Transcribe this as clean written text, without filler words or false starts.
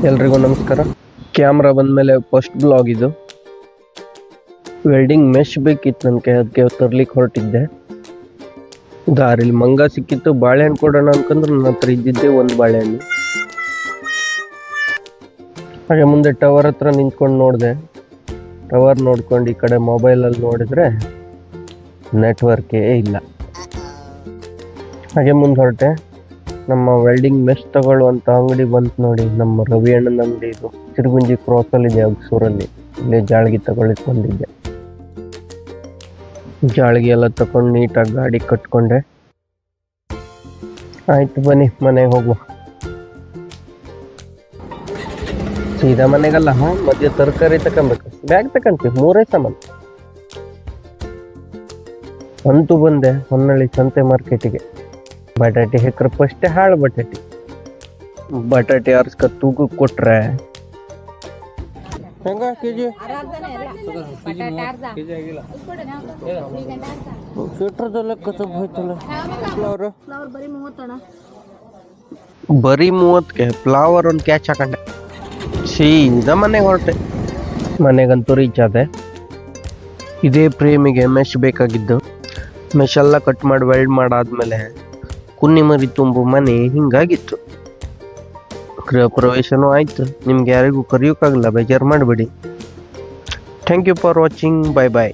ಎಲ್ರಿಗೂ ನಮಸ್ಕಾರ. ಕ್ಯಾಮ್ರಾ ಬಂದಮೇಲೆ ಫಸ್ಟ್ ಬ್ಲಾಗ್ ಇದು. ವೆಲ್ಡಿಂಗ್ ಮೆಶ್ ಬೇಕಿತ್ತು ನನಗೆ, ಅದಕ್ಕೆ ತರ್ಲಿಕ್ಕೆ ಹೊರಟಿದ್ದೆ. ದಾರಿಲಿ ಮಂಗ ಸಿಕ್ಕಿತ್ತು, ಬಾಳೆಹಣ್ಣು ಕೊಡೋಣ ಅನ್ಕಂದ್ರೆ ನನ್ನ ಹತ್ರ ಇದ್ದಿದ್ದೆ ಒಂದು ಬಾಳೆಹಣ್ಣು. ಹಾಗೆ ಮುಂದೆ ಟವರ್ ಹತ್ರ ನಿಂತ್ಕೊಂಡು ನೋಡಿದೆ. ಟವರ್ ನೋಡ್ಕೊಂಡು ಈ ಕಡೆ ಮೊಬೈಲಲ್ಲಿ ನೋಡಿದ್ರೆ ನೆಟ್ವರ್ಕೇ ಇಲ್ಲ. ಹಾಗೆ ಮುಂದೆ ಹೊರಟೆ. ನಮ್ಮ ವೆಲ್ಡಿಂಗ್ ಮೆಶ್ ತಗೊಳ್ಳುವಂಥ ಅಂಗಡಿ ಬಂತು ನೋಡಿ, ನಮ್ಮ ರವಿ ಅಣ್ಣನ ಅಂಗಡಿ. ಇದು ಚಿರಗುಂಜಿ ಕ್ರಾಸಲ್ಲಿದೆ, ಅಗಸೂರಲ್ಲಿ. ಇಲ್ಲೇ ಜಾಳ್ಗಿ ತಗೊಳ್ಳಿಕ್ಕೆ ಬಂದಿದ್ದೆ. ಜಾಳ್ಗಿ ಎಲ್ಲ ತಗೊಂಡು ನೀಟಾಗಿ ಗಾಡಿ ಕಟ್ಕೊಂಡೆ. ಆಯ್ತು ಬನ್ನಿ ಮನೆಗೆ ಹೋಗುವ. ಸೀದಾ ಮನೆಗಲ್ಲ, ಮಧ್ಯೆ ತರಕಾರಿ ತಗೊಬೇಕು. ಬ್ಯಾಗ್ ತಗೊಂತೀವಿ, 3 ಸಾಮಾನು. ಅಂತೂ ಬಂದೆ ಹೊನ್ನಳ್ಳಿ ಸಂತೆ ಮಾರ್ಕೆಟಿಗೆ. ಬಟಾಟೆ ಹೆಕ್ರೆ ಫಸ್ಟೇ ಹಾಳು ಬಟಾಟೆ ಆರಿಸ್ಕ ತೂಕಕ್ಕೆ ಕೊಟ್ರೆ ಹೆಂಗ ಕೆಜಿ ಬರೀ 30ಕ್ಕೆ ಫ್ಲವರ್ ಒಂದು ಕ್ಯಾಚ್ ಹಾಕೊಂಡೆ. ಸೀದಾ ಮನೆಗೆ ಹೊರಟೆ. ಮನೆಗಂತೂ ರೀಚ್ ಆದೆ. ಇದೇ ಪ್ರೇಮಿಗೆ ಮೆಶ್ ಬೇಕಾಗಿದ್ದು. ಮೆಶ್ ಎಲ್ಲ ಕಟ್ ಮಾಡಿ ವೆಲ್ಡ್ ಮಾಡಾದ್ಮೇಲೆ ಕುನ್ನಿ ಮರಿ ತುಂಬು ಮನೆ ಹಿಂಗಾಗಿತ್ತು. ಗೃಹ ಪ್ರವೇಶನೂ ಆಯ್ತು. ನಿಮ್ಗೆ ಯಾರಿಗೂ ಕರೆಯೋಕ್ಕಾಗಲ್ಲ, ಬೇಜಾರು ಮಾಡಬೇಡಿ. Thank you for watching. Bye bye.